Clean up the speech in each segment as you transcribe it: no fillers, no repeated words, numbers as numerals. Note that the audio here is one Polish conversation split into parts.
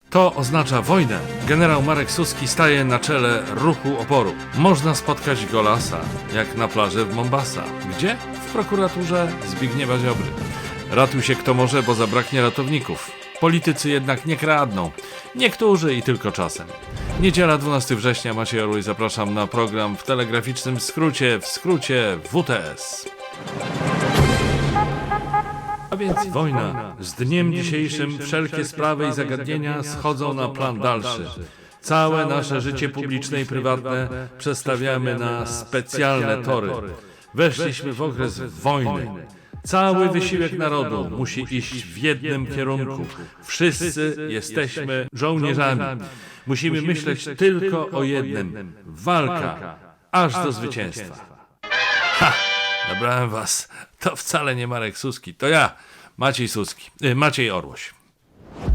To oznacza wojnę. Generał Marek Suski staje na czele ruchu oporu. Można spotkać Golasa, jak na plaży w Mombasa. Gdzie? W prokuraturze Zbigniewa Ziobry. Ratuj się kto może, bo zabraknie ratowników. Politycy jednak nie kradną. Niektórzy i tylko czasem. Niedziela 12 września, Maciej Orły, zapraszam na program w telegraficznym skrócie, w skrócie WTS. A więc wojna. Z dniem dzisiejszym wszelkie sprawy i zagadnienia schodzą na plan dalszy. Całe nasze życie publiczne i prywatne przestawiamy na specjalne tory. Weszliśmy w okres wojny. Cały wysiłek narodu musi iść w jednym kierunku. Wszyscy jesteśmy żołnierzami. Musimy myśleć tylko o jednym. Walka, aż do zwycięstwa. Ha! Nabrałem was. To wcale nie Marek Suski, to ja, Maciej Orłoś.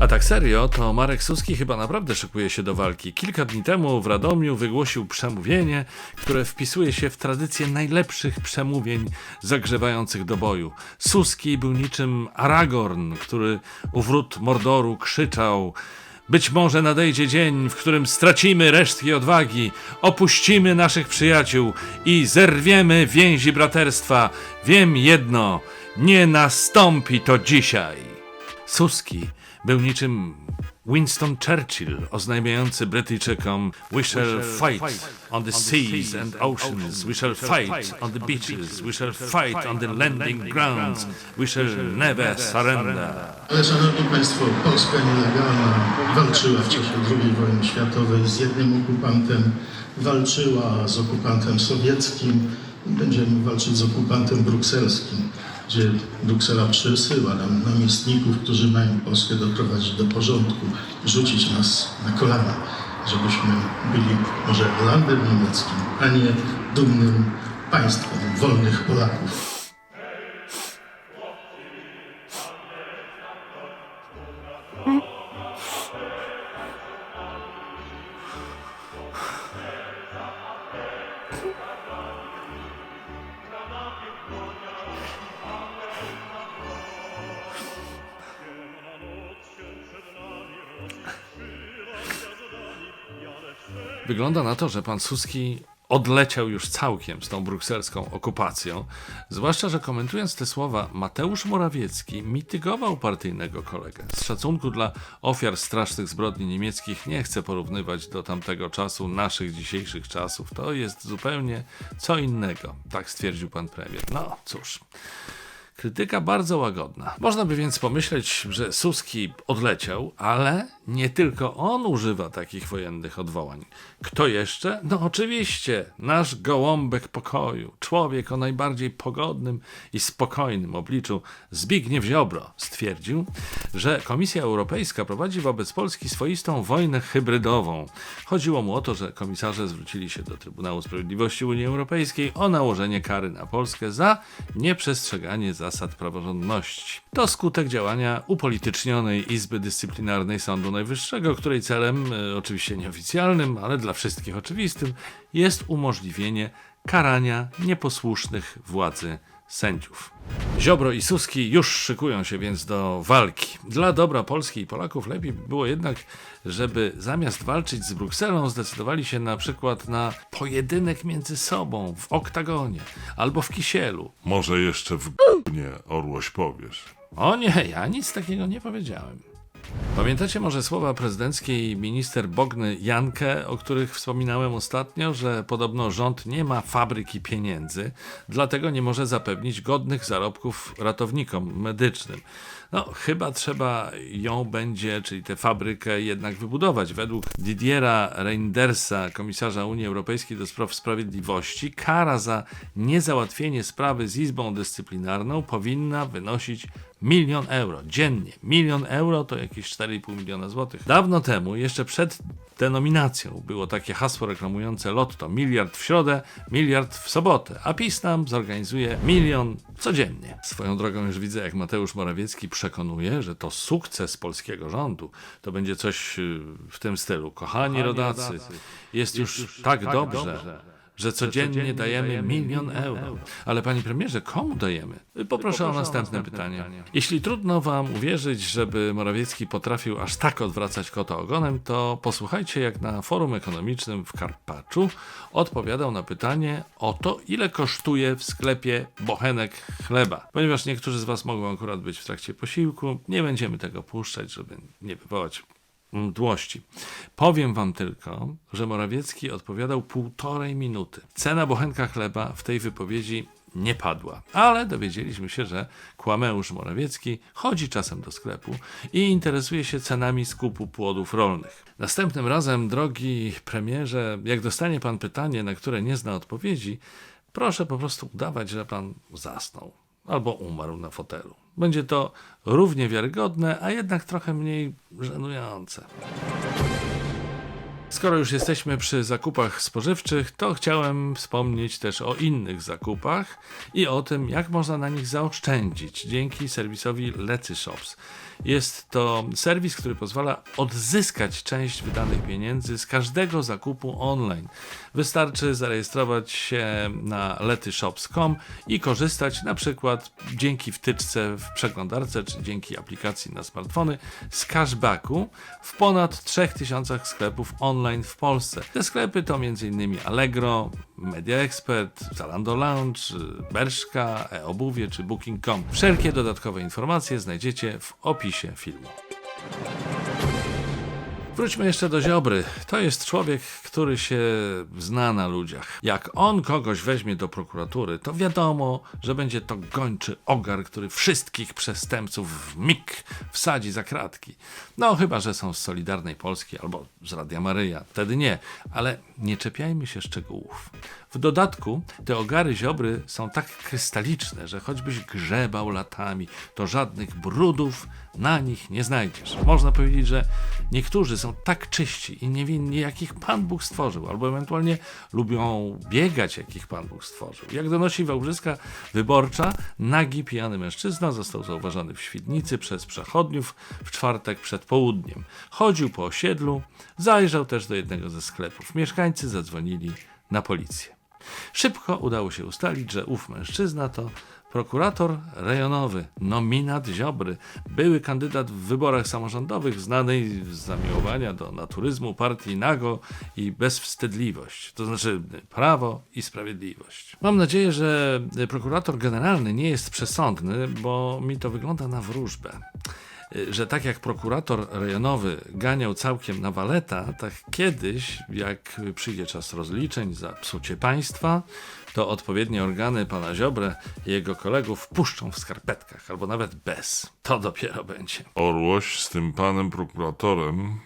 A tak serio, to Marek Suski chyba naprawdę szykuje się do walki. Kilka dni temu w Radomiu wygłosił przemówienie, które wpisuje się w tradycję najlepszych przemówień zagrzewających do boju. Suski był niczym Aragorn, który u wrót Mordoru krzyczał: być może nadejdzie dzień, w którym stracimy resztki odwagi, opuścimy naszych przyjaciół i zerwiemy więzi braterstwa. Wiem jedno, nie nastąpi to dzisiaj. Suski był niczym Winston Churchill, oznajmiający Brytyjczykom: we shall fight on the seas and oceans, we shall fight on the beaches, we shall fight on the landing grounds, we shall never surrender. Ale szanowni państwo, Polska nielegalna walczyła w czasie II wojny światowej z jednym okupantem, walczyła z okupantem sowieckim i będziemy walczyć z okupantem brukselskim, gdzie Bruksela przysyła nam namiestników, którzy mają Polskę doprowadzić do porządku, rzucić nas na kolana, żebyśmy byli może landem niemieckim, a nie dumnym państwem wolnych Polaków. Wygląda na to, że pan Suski odleciał już całkiem z tą brukselską okupacją, zwłaszcza że komentując te słowa, Mateusz Morawiecki mitygował partyjnego kolegę. Z szacunku dla ofiar strasznych zbrodni niemieckich nie chcę porównywać do tamtego czasu naszych dzisiejszych czasów. To jest zupełnie co innego, tak stwierdził pan premier. No cóż. Krytyka bardzo łagodna. Można by więc pomyśleć, że Suski odleciał, ale nie tylko on używa takich wojennych odwołań. Kto jeszcze? No oczywiście, nasz gołąbek pokoju, człowiek o najbardziej pogodnym i spokojnym obliczu, Zbigniew Ziobro, stwierdził, że Komisja Europejska prowadzi wobec Polski swoistą wojnę hybrydową. Chodziło mu o to, że komisarze zwrócili się do Trybunału Sprawiedliwości Unii Europejskiej o nałożenie kary na Polskę za nieprzestrzeganie zasad praworządności. To skutek działania upolitycznionej Izby Dyscyplinarnej Sądu Najwyższego, której celem, oczywiście nieoficjalnym, ale dla wszystkich oczywistym, jest umożliwienie karania nieposłusznych władzy sędziów. Ziobro i Suski już szykują się więc do walki. Dla dobra Polski i Polaków lepiej by było jednak, żeby zamiast walczyć z Brukselą zdecydowali się na przykład na pojedynek między sobą w oktagonie albo w Kisielu. Może jeszcze w nie Orłoś powiesz. O nie, ja nic takiego nie powiedziałem. Pamiętacie może słowa prezydenckiej minister Bogny Jankę, o których wspominałem ostatnio, że podobno rząd nie ma fabryki pieniędzy, dlatego nie może zapewnić godnych zarobków ratownikom medycznym. No, chyba trzeba ją będzie, czyli tę fabrykę jednak wybudować. Według Didiera Reindersa, komisarza Unii Europejskiej do spraw sprawiedliwości, kara za niezałatwienie sprawy z Izbą Dyscyplinarną powinna wynosić 1 000 000 euro dziennie. 1 000 000 euro to jakieś 4,5 miliona złotych. Dawno temu, jeszcze przed denominacją, było takie hasło reklamujące lotto: miliard w środę, miliard w sobotę, a PiS nam zorganizuje 1 000 000 codziennie. Swoją drogą już widzę, jak Mateusz Morawiecki przekonuje, że to sukces polskiego rządu. To będzie coś w tym stylu: kochani rodacy, jest już tak dobrze, że codziennie dajemy 1 000 000 euro. Ale panie premierze, komu dajemy? Poproszę o następne pytanie. Jeśli trudno wam uwierzyć, żeby Morawiecki potrafił aż tak odwracać kota ogonem, to posłuchajcie, jak na forum ekonomicznym w Karpaczu odpowiadał na pytanie o to, ile kosztuje w sklepie bochenek chleba. Ponieważ niektórzy z was mogą akurat być w trakcie posiłku, nie będziemy tego puszczać, żeby nie wywołać mdłości. Powiem wam tylko, że Morawiecki odpowiadał 1,5 minuty. Cena bochenka chleba w tej wypowiedzi nie padła, ale dowiedzieliśmy się, że Kłameusz Morawiecki chodzi czasem do sklepu i interesuje się cenami skupu płodów rolnych. Następnym razem, drogi premierze, jak dostanie pan pytanie, na które nie zna odpowiedzi, proszę po prostu udawać, że pan zasnął albo umarł na fotelu. Będzie to równie wiarygodne, a jednak trochę mniej żenujące. Skoro już jesteśmy przy zakupach spożywczych, to chciałem wspomnieć też o innych zakupach i o tym, jak można na nich zaoszczędzić dzięki serwisowi Letyshops. Jest to serwis, który pozwala odzyskać część wydanych pieniędzy z każdego zakupu online. Wystarczy zarejestrować się na letyshops.com i korzystać na przykład dzięki wtyczce w przeglądarce czy dzięki aplikacji na smartfony z cashbacku w ponad 3000 sklepów online w Polsce. Te sklepy to m.in. Allegro, Media Expert, Zalando Lounge, Bershka, e-obuwie czy Booking.com. Wszelkie dodatkowe informacje znajdziecie w opisie filmu. Wróćmy jeszcze do Ziobry. To jest człowiek, który się zna na ludziach. Jak on kogoś weźmie do prokuratury, to wiadomo, że będzie to gończy ogar, który wszystkich przestępców w mig wsadzi za kratki. No chyba, że są z Solidarnej Polski albo z Radia Maryja. Wtedy nie, ale nie czepiajmy się szczegółów. W dodatku te ogary Ziobry są tak krystaliczne, że choćbyś grzebał latami, to żadnych brudów na nich nie znajdziesz. Można powiedzieć, że niektórzy są tak czyści i niewinni, jakich Pan Bóg stworzył, albo ewentualnie lubią biegać, jakich Pan Bóg stworzył. Jak donosi Wałbrzyska Wyborcza, nagi pijany mężczyzna został zauważony w Świdnicy przez przechodniów w czwartek przed południem. Chodził po osiedlu, zajrzał też do jednego ze sklepów. Mieszkańcy zadzwonili na policję. Szybko udało się ustalić, że ów mężczyzna to prokurator rejonowy, nominat Ziobry, były kandydat w wyborach samorządowych, znany z zamiłowania do naturyzmu partii Nago i Bezwstydliwość, to znaczy Prawo i Sprawiedliwość. Mam nadzieję, że prokurator generalny nie jest przesądny, bo mi to wygląda na wróżbę. Że tak jak prokurator rejonowy ganiał całkiem na waleta, tak kiedyś, jak przyjdzie czas rozliczeń za psucie państwa, to odpowiednie organy pana Ziobrę i jego kolegów puszczą w skarpetkach, albo nawet bez. To dopiero będzie. Orłoś z tym panem prokuratorem,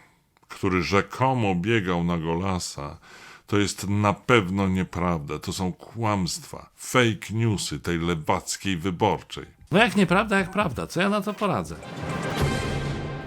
który rzekomo biegał na Golasa, to jest na pewno nieprawda. To są kłamstwa, fake newsy tej lewackiej wyborczej. No jak nieprawda, jak prawda. Co ja na to poradzę?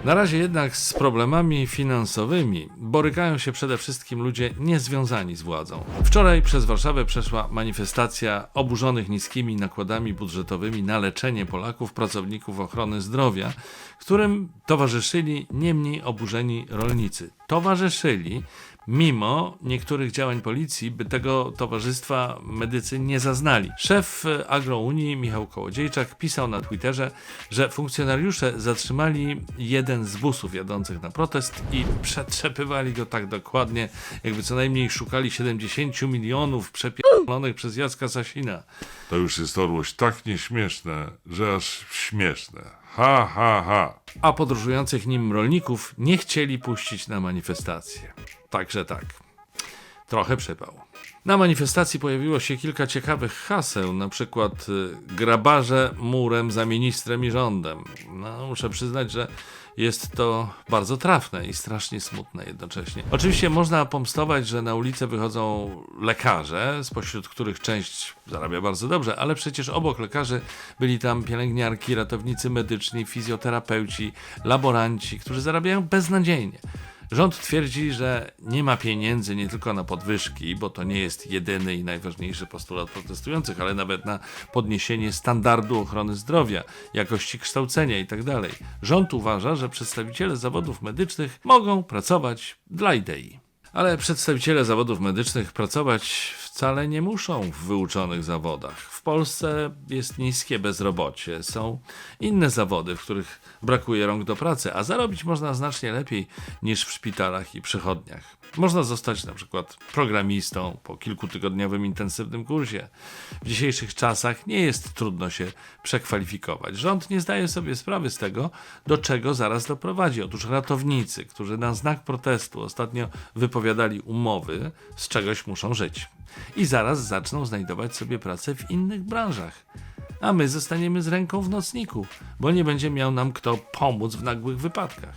Na razie jednak z problemami finansowymi borykają się przede wszystkim ludzie niezwiązani z władzą. Wczoraj przez Warszawę przeszła manifestacja oburzonych niskimi nakładami budżetowymi na leczenie Polaków, pracowników ochrony zdrowia, którym towarzyszyli nie mniej oburzeni rolnicy. Towarzyszyli, mimo niektórych działań policji, by tego towarzystwa medycy nie zaznali. Szef Agrounii Michał Kołodziejczak pisał na Twitterze, że funkcjonariusze zatrzymali jeden z busów jadących na protest i przetrzepywali go tak dokładnie, jakby co najmniej szukali 70 milionów przepierdolonych przez Jacka Sasina. To już jest Orłoś tak nieśmieszne, że aż śmieszne. Ha, ha, ha. A podróżujących nim rolników nie chcieli puścić na manifestację. Także tak, trochę przypał. Na manifestacji pojawiło się kilka ciekawych haseł, na przykład grabarze murem za ministrem i rządem. No, muszę przyznać, że jest to bardzo trafne i strasznie smutne jednocześnie. Oczywiście można pomstować, że na ulicę wychodzą lekarze, spośród których część zarabia bardzo dobrze, ale przecież obok lekarzy byli tam pielęgniarki, ratownicy medyczni, fizjoterapeuci, laboranci, którzy zarabiają beznadziejnie. Rząd twierdzi, że nie ma pieniędzy nie tylko na podwyżki, bo to nie jest jedyny i najważniejszy postulat protestujących, ale nawet na podniesienie standardu ochrony zdrowia, jakości kształcenia itd. Rząd uważa, że przedstawiciele zawodów medycznych mogą pracować dla idei. Ale przedstawiciele zawodów medycznych pracować wcale nie muszą w wyuczonych zawodach. W Polsce jest niskie bezrobocie, są inne zawody, w których brakuje rąk do pracy, a zarobić można znacznie lepiej niż w szpitalach i przychodniach. Można zostać na przykład programistą po kilkutygodniowym intensywnym kursie. W dzisiejszych czasach nie jest trudno się przekwalifikować. Rząd nie zdaje sobie sprawy z tego, do czego zaraz doprowadzi. Otóż ratownicy, którzy na znak protestu ostatnio wypowiadali umowy, z czegoś muszą żyć. I zaraz zaczną znajdować sobie pracę w innych branżach. A my zostaniemy z ręką w nocniku, bo nie będzie miał nam kto pomóc w nagłych wypadkach.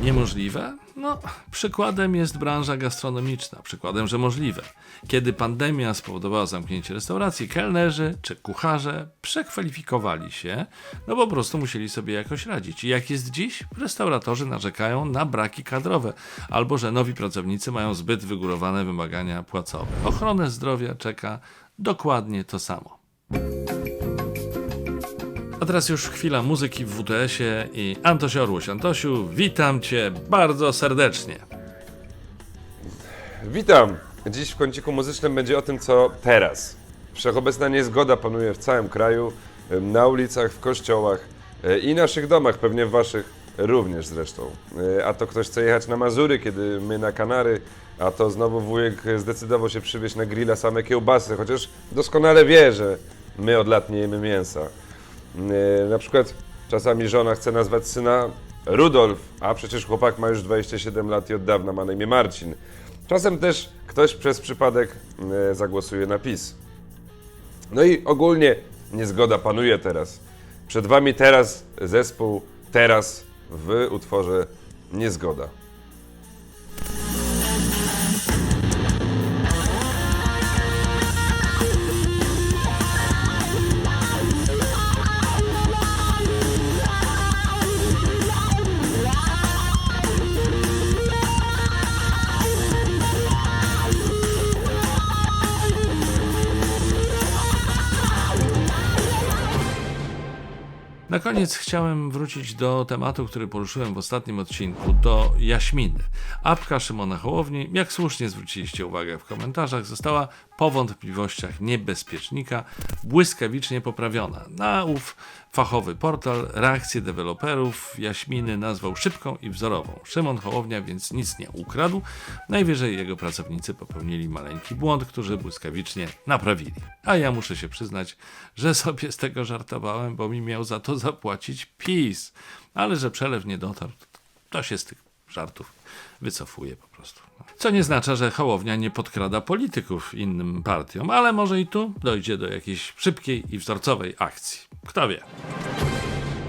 Niemożliwe? No, przykładem jest branża gastronomiczna. Przykładem, że możliwe. Kiedy pandemia spowodowała zamknięcie restauracji, kelnerzy czy kucharze przekwalifikowali się, no po prostu musieli sobie jakoś radzić. I jak jest dziś? Restauratorzy narzekają na braki kadrowe, albo że nowi pracownicy mają zbyt wygórowane wymagania płacowe. Ochronę zdrowia czeka dokładnie to samo. A teraz już chwila muzyki w WTS-ie i Antoś Orłoś. Antosiu, witam Cię bardzo serdecznie. Witam! Dziś w kąciku muzycznym będzie o tym, co teraz. Wszechobecna niezgoda panuje w całym kraju, na ulicach, w kościołach i naszych domach, pewnie w waszych również zresztą. A to ktoś chce jechać na Mazury, kiedy my na Kanary, a to znowu wujek zdecydował się przywieźć na grilla same kiełbasy, chociaż doskonale wie, że my od lat nie jemy mięsa. Na przykład czasami żona chce nazwać syna Rudolf, a przecież chłopak ma już 27 lat i od dawna ma na imię Marcin. Czasem też ktoś przez przypadek zagłosuje na PiS. No i ogólnie niezgoda panuje teraz. Przed wami teraz zespół Teraz w utworze Niezgoda. Na koniec chciałem wrócić do tematu, który poruszyłem w ostatnim odcinku, do Jaśminy. Apka Szymona Hołowni, jak słusznie zwróciliście uwagę w komentarzach, została po wątpliwościach niebezpiecznika błyskawicznie poprawiona. Na ów fachowy portal reakcję deweloperów Jaśminy nazwał szybką i wzorową. Szymon Hołownia więc nic nie ukradł, najwyżej jego pracownicy popełnili maleńki błąd, który błyskawicznie naprawili. A ja muszę się przyznać, że sobie z tego żartowałem, bo mi miał za to zapłacić PiS. Ale że przelew nie dotarł, to się z tych żartów wycofuje po prostu. Co nie znaczy, że Hołownia nie podkrada polityków innym partiom, ale może i tu dojdzie do jakiejś szybkiej i wzorcowej akcji. Kto wie.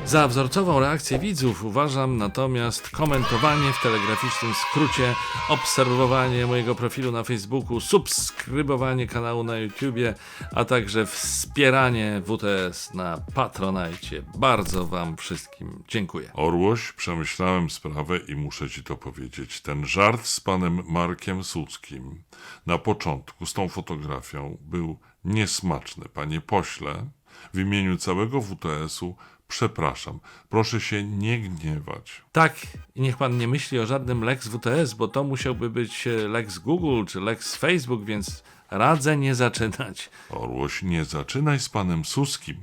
Za wzorcową reakcję widzów uważam natomiast komentowanie w telegraficznym skrócie, obserwowanie mojego profilu na Facebooku, subskrybowanie kanału na YouTubie, a także wspieranie WTS na Patronite. Bardzo wam wszystkim dziękuję. Orłoś, przemyślałem sprawę i muszę ci to powiedzieć. Ten żart z panem Markiem Suckim na początku z tą fotografią był niesmaczny. Panie pośle, w imieniu całego WTS-u przepraszam, proszę się nie gniewać. Tak, i niech pan nie myśli o żadnym Lex WTS, bo to musiałby być Lex Google czy Lex Facebook, więc radzę nie zaczynać. Orłoś, nie zaczynaj z panem Suskim.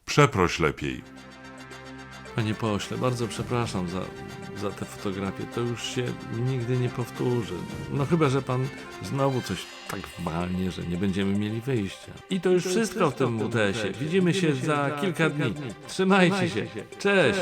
Przeproś lepiej. Panie pośle, bardzo przepraszam za tę fotografię. To już się nigdy nie powtórzy. No chyba, że pan znowu coś tak walnie, że nie będziemy mieli wyjścia. I to już wszystko w tym WTS-ie. Widzimy się za kilka dni. Trzymajcie się. Cześć.